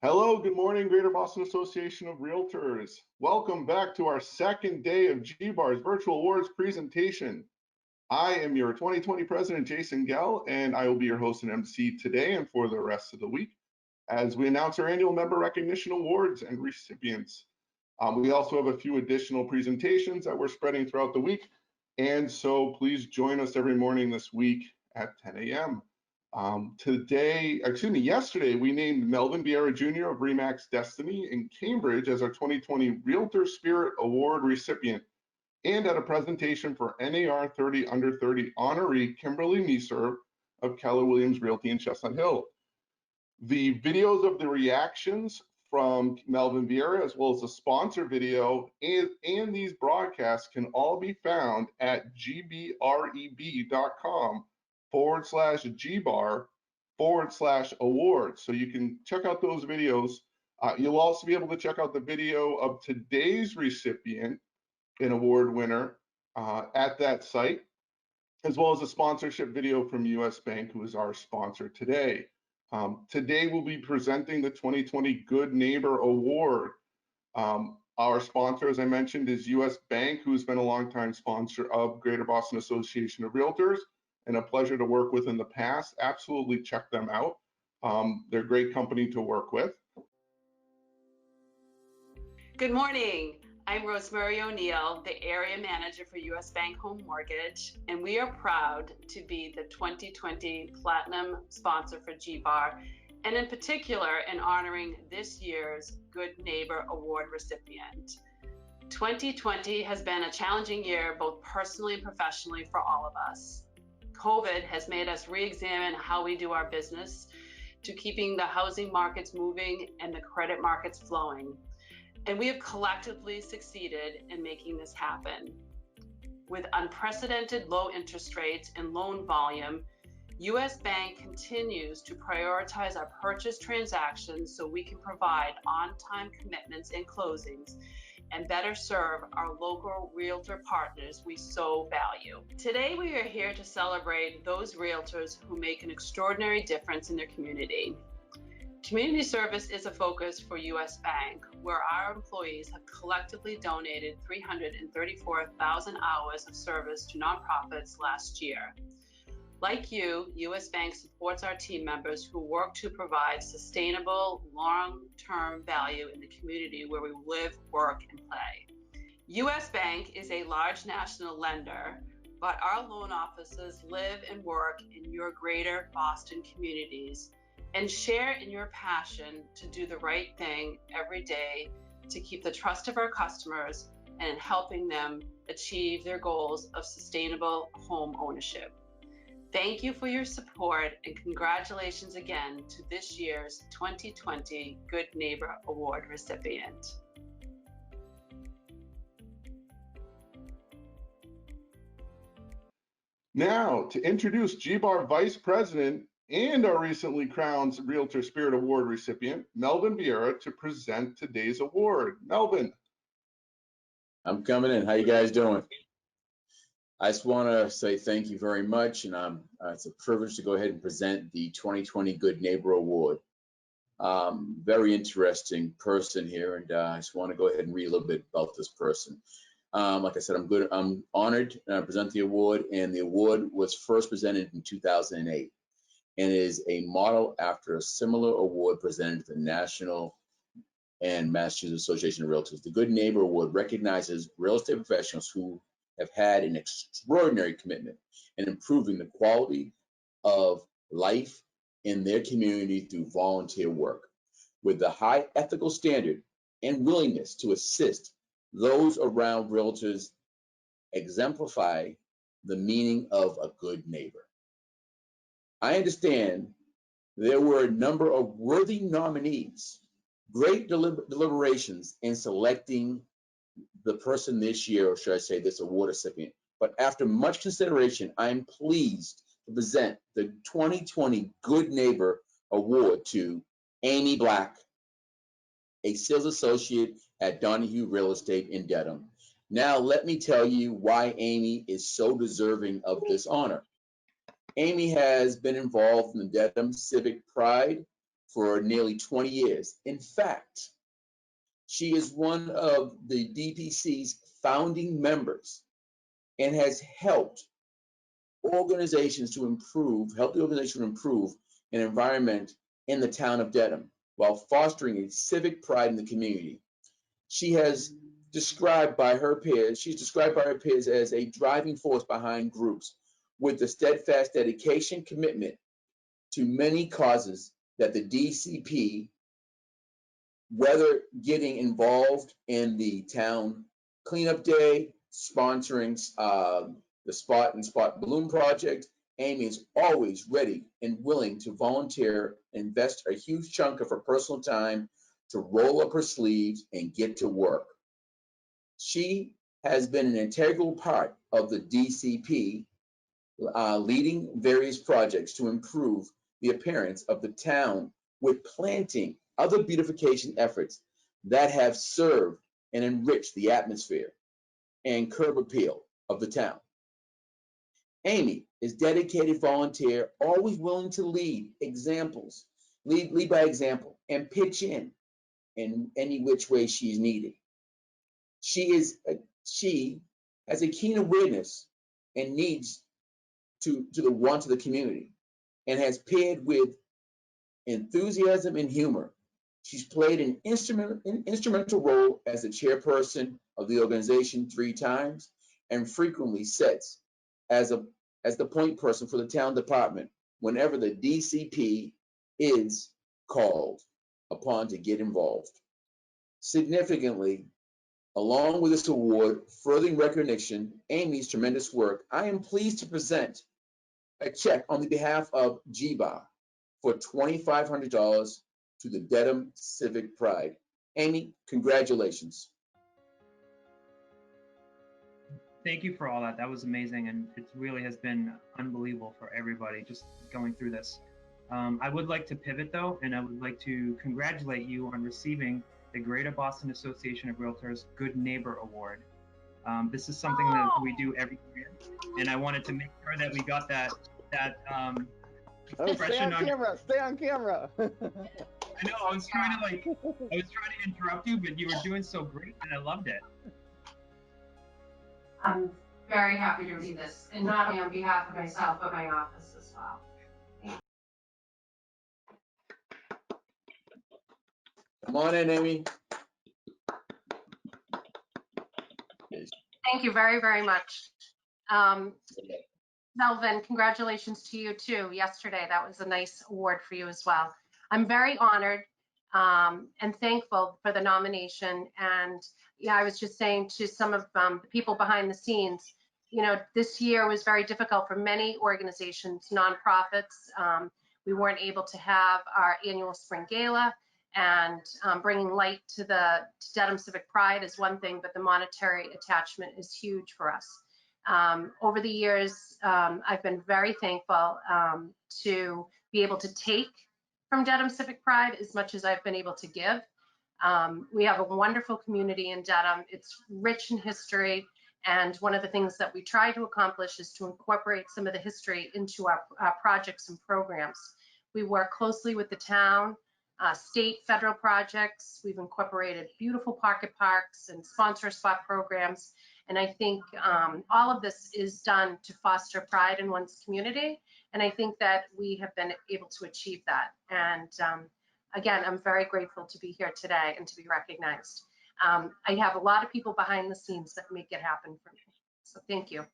Hello, good morning, Greater Boston Association of Realtors. Welcome back to our second day of GBAR's Virtual Awards presentation. I am your 2020 President, Jason Gell, and I will be your host and MC today and for the rest of the week as we announce our annual member recognition awards and recipients. We also have a few additional presentations that we're spreading throughout the week, and so please join us every morning this week at 10 a.m. Yesterday, we named Melvin Vieira Jr. of Remax Destiny in Cambridge as our 2020 Realtor Spirit Award recipient, and at a presentation for NAR 30 Under 30 honoree Kimberly Meeser of Keller Williams Realty in Chestnut Hill. The videos of the reactions from Melvin Vieira, as well as the sponsor video and these broadcasts can all be found at gbreb.com/GBAR/awards. So you can check out those videos. You'll also be able to check out the video of today's recipient and award winner at that site, as well as a sponsorship video from US Bank, who is our sponsor today. Today we'll be presenting the 2020 Good Neighbor Award. Our sponsor, as I mentioned, is US Bank, who's been a longtime sponsor of Greater Boston Association of Realtors and a pleasure to work with in the past. Absolutely check them out. They're a great company to work with. Good morning. I'm Rosemary O'Neill, the Area Manager for US Bank Home Mortgage, and we are proud to be the 2020 Platinum sponsor for GBAR, and in particular in honoring this year's Good Neighbor Award recipient. 2020 has been a challenging year, both personally and professionally, for all of us. COVID has made us re-examine how we do our business to keeping the housing markets moving and the credit markets flowing. And we have collectively succeeded in making this happen. With unprecedented low interest rates and loan volume, US Bank continues to prioritize our purchase transactions so we can provide on-time commitments and closings and better serve our local realtor partners we so value. Today, we are here to celebrate those realtors who make an extraordinary difference in their community. Community service is a focus for US Bank, where our employees have collectively donated 334,000 hours of service to nonprofits last year. Like you, US Bank supports our team members who work to provide sustainable, long-term value in the community where we live, work, and play. US Bank is a large national lender, but our loan offices live and work in your greater Boston communities and share in your passion to do the right thing every day to keep the trust of our customers and in helping them achieve their goals of sustainable home ownership. Thank you for your support and congratulations again to this year's 2020 Good Neighbor Award recipient. Now, to introduce GBAR Vice President and our recently crowned Realtor Spirit Award recipient, Melvin Vieira, to present today's award. Melvin. I'm coming in. How you guys doing? I just want to say thank you very much, and it's a privilege to go ahead and present the 2020 Good Neighbor Award. Very interesting person here, and I just want to go ahead and read a little bit about this person. Like I said, I'm honored to present the award, and the award was first presented in 2008 and is a model after a similar award presented to the National and Massachusetts Association of Realtors. The Good Neighbor Award recognizes real estate professionals who have had an extraordinary commitment in improving the quality of life in their community through volunteer work, with the high ethical standard and willingness to assist those around realtors exemplify the meaning of a good neighbor. I understand there were a number of worthy nominees, great deliberations in selecting the person this year, or should I say this award recipient. But after much consideration, I'm pleased to present the 2020 Good Neighbor Award to Amy Black, a sales associate at Donahue Real Estate in Dedham. Now, let me tell you why Amy is so deserving of this honor. Amy has been involved in the Dedham Civic Pride for nearly 20 years. In fact, she is one of the DPC's founding members and has helped the organization to improve an environment in the town of Dedham while fostering a civic pride in the community. She's described by her peers as a driving force behind groups with the steadfast dedication, commitment to many causes that the DCP, whether getting involved in the town cleanup day, sponsoring the Spot and Spot Balloon Project, Amy is always ready and willing to volunteer, invest a huge chunk of her personal time to roll up her sleeves and get to work. She has been an integral part of the DCP, leading various projects to improve the appearance of the town with planting other beautification efforts that have served and enriched the atmosphere and curb appeal of the town. Amy is dedicated volunteer, always willing to lead by example, and pitch in any which way she's needed. She has a keen awareness and needs to the wants of the community, and has paired with enthusiasm and humor. She's played an instrumental role as the chairperson of the organization 3 times, and frequently sits as the point person for the town department whenever the DCP is called upon to get involved. Significantly, along with this award, furthering recognition, Amy's tremendous work, I am pleased to present a check on the behalf of GBAR for $2,500 to the Dedham Civic Pride. Amy, congratulations. Thank you for all that. That was amazing, and it really has been unbelievable for everybody just going through this. I would like to pivot though, and I would like to congratulate you on receiving the Greater Boston Association of Realtors Good Neighbor Award. This is something that we do every year, and I wanted to make sure that we got that expression on camera. Stay on camera. I know. I was trying to interrupt you, but you were doing so great, and I loved it. I'm very happy to read this, and not only on behalf of myself, but my office as well. Come on in, Amy. Thank you very, very much. Melvin, congratulations to you too. Yesterday, that was a nice award for you as well. I'm very honored and thankful for the nomination. And yeah, I was just saying to some of the people behind the scenes, you know, this year was very difficult for many organizations, nonprofits. We weren't able to have our annual spring gala, and bringing light to Dedham Civic Pride is one thing, but the monetary attachment is huge for us. Over the years, I've been very thankful to be able to take from Dedham Civic Pride as much as I've been able to give. We have a wonderful community in Dedham. It's rich in history, and one of the things that we try to accomplish is to incorporate some of the history into our projects and programs. We work closely with the town, state, federal projects. We've incorporated beautiful pocket parks and sponsor spot programs. And I think all of this is done to foster pride in one's community. And I think that we have been able to achieve that. And again, I'm very grateful to be here today and to be recognized. I have a lot of people behind the scenes that make it happen for me. So thank you.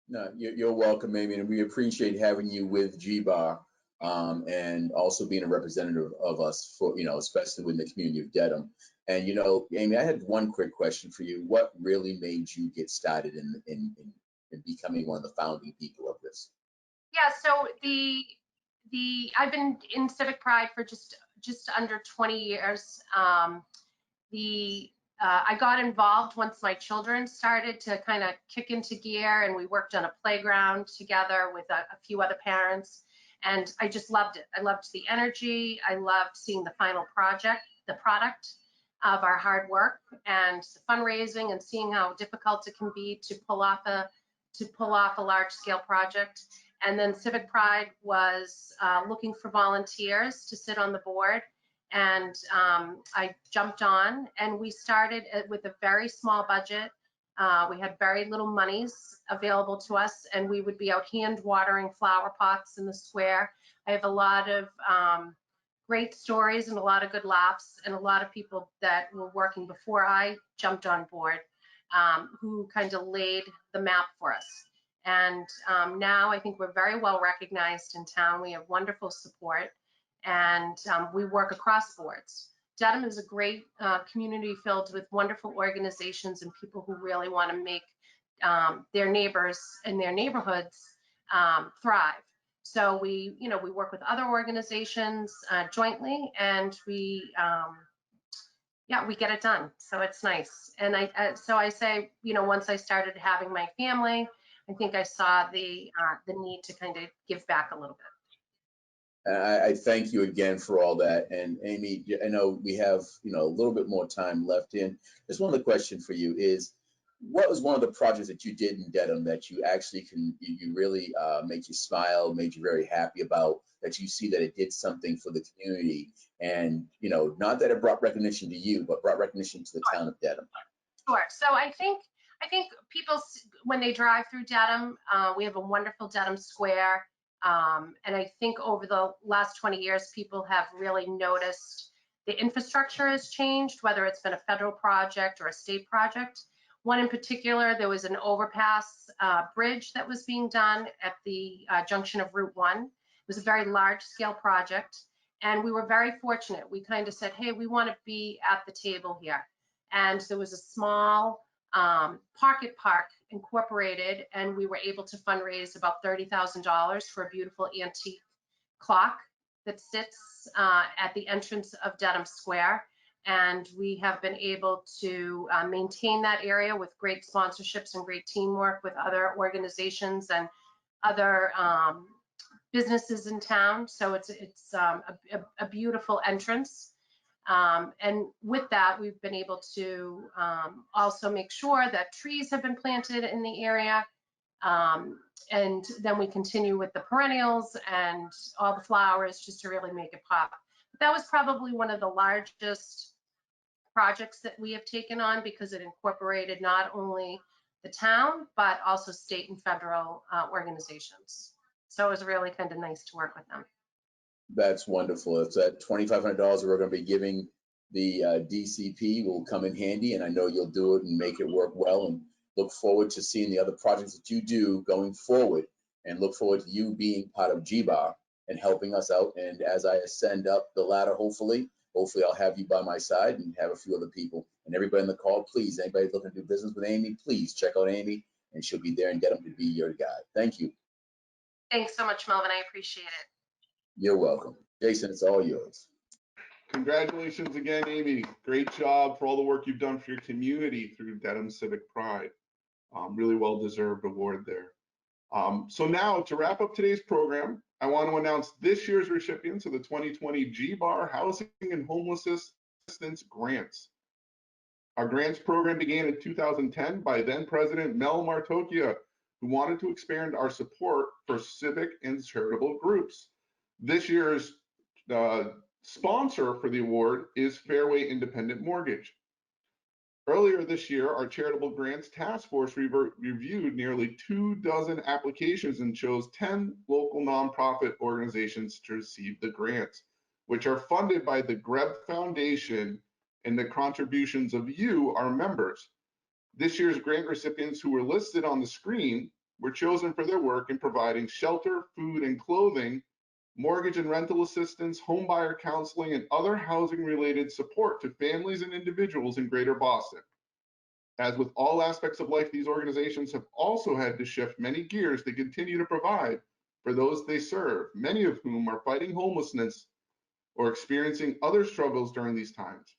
No, you're welcome, Amy, and we appreciate having you with GBAR, and also being a representative of us for, you know, especially within the community of Dedham. And, you know, Amy, I had one quick question for you. What really made you get started in becoming one of the founding people of this? Yeah, so I've been in Civic Pride for just under 20 years. I got involved once my children started to kind of kick into gear, and we worked on a playground together with a few other parents, and I just loved it. I loved the energy. I loved seeing the final product of our hard work and the fundraising, and seeing how difficult it can be to pull off a large scale project. And then Civic Pride was looking for volunteers to sit on the board. And I jumped on, and we started with a very small budget. We had very little monies available to us, and we would be out hand watering flower pots in the square. I have a lot of great stories and a lot of good laughs, and a lot of people that were working before I jumped on board who kind of laid the map for us. And now I think we're very well recognized in town. We have wonderful support, and we work across boards. Dedham is a great community filled with wonderful organizations and people who really want to make their neighbors and their neighborhoods thrive. So we work with other organizations jointly, and we get it done. So it's nice. And so I say, once I started having my family, I think I saw the need to kind of give back a little bit. I thank you again for all that. And Amy, I know we have, a little bit more time left in. Just one of the question for you is, what was one of the projects that you did in Dedham that you actually you really made you smile, made you very happy about, that you see that it did something for the community, and, not that it brought recognition to you, but brought recognition to the town of Dedham? Sure. So I think people, when they drive through Dedham, we have a wonderful Dedham Square. And I think over the last 20 years, people have really noticed the infrastructure has changed, whether it's been a federal project or a state project. One in particular, there was an overpass bridge that was being done at the junction of Route 1. It was a very large scale project. And we were very fortunate. We kind of said, hey, we want to be at the table here. And there was a small Pocket Park incorporated, and we were able to fundraise about $30,000 for a beautiful antique clock that sits at the entrance of Dedham Square. And we have been able to maintain that area with great sponsorships and great teamwork with other organizations and other businesses in town. So it's a beautiful entrance. And with that, we've been able to also make sure that trees have been planted in the area. And then we continue with the perennials and all the flowers just to really make it pop. But that was probably one of the largest projects that we have taken on, because it incorporated not only the town, but also state and federal organizations. So it was really kind of nice to work with them. That's wonderful. It's that $2,500 we're going to be giving the DCP will come in handy, and I know you'll do it and make it work well, and look forward to seeing the other projects that you do going forward, and look forward to you being part of GBAR and helping us out. And as I ascend up the ladder, hopefully I'll have you by my side and have a few other people. And everybody in the call, please, anybody looking to do business with Amy, please check out Amy, and she'll be there and get them to be your guide. Thank you. Thanks so much, Melvin. I appreciate it. You're welcome. Jason, it's all yours. Congratulations again, Amy. Great job for all the work you've done for your community through Dedham Civic Pride. Really well-deserved award there. So now, to wrap up today's program, I want to announce this year's recipients of the 2020 GBAR Housing and Homeless Assistance Grants. Our grants program began in 2010 by then President Mel Martocchia, who wanted to expand our support for civic and charitable groups. This year's sponsor for the award is Fairway Independent Mortgage. Earlier this year, our Charitable Grants Task Force reviewed nearly 24 applications and chose 10 local nonprofit organizations to receive the grants, which are funded by the Greb Foundation and the contributions of you, our members. This year's grant recipients, who were listed on the screen, were chosen for their work in providing shelter, food and clothing, mortgage and rental assistance, homebuyer counseling, and other housing-related support to families and individuals in Greater Boston. As with all aspects of life, these organizations have also had to shift many gears to continue to provide for those they serve, many of whom are fighting homelessness or experiencing other struggles during these times.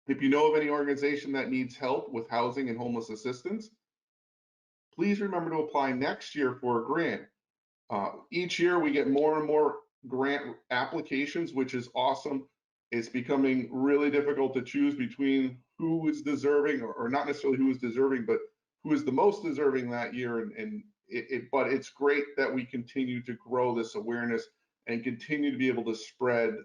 If you know of any organization that needs help with housing and homeless assistance, please remember to apply next year for a grant. Each year we get more and more grant applications, which is awesome. It's becoming really difficult to choose between who is deserving, or not necessarily who is deserving, but who is the most deserving that year. And But it's great that we continue to grow this awareness and continue to be able to spread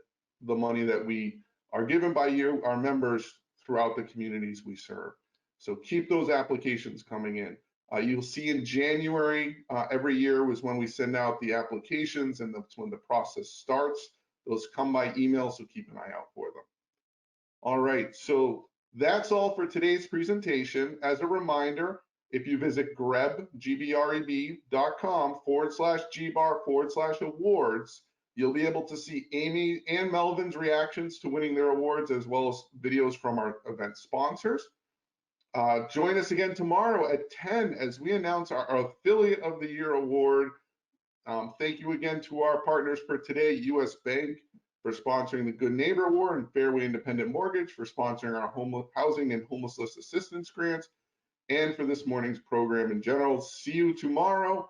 the money that we are given by you, our members, throughout the communities we serve. So keep those applications coming in. You'll see in January every year was when we send out the applications, and that's when the process starts. Those come by email, so keep an eye out for them. All right, so that's all for today's presentation. As a reminder, if you visit GBAR.com/GBAR/awards, you'll be able to see Amy and Melvin's reactions to winning their awards, as well as videos from our event sponsors. Join us again tomorrow at 10 as we announce our Affiliate of the Year award. Thank you again to our partners for today, US Bank for sponsoring the Good Neighbor Award, and Fairway Independent Mortgage for sponsoring our housing and homelessness assistance grants, and for this morning's program in general. See you tomorrow,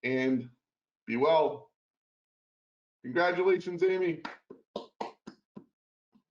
and be well. Congratulations, Amy.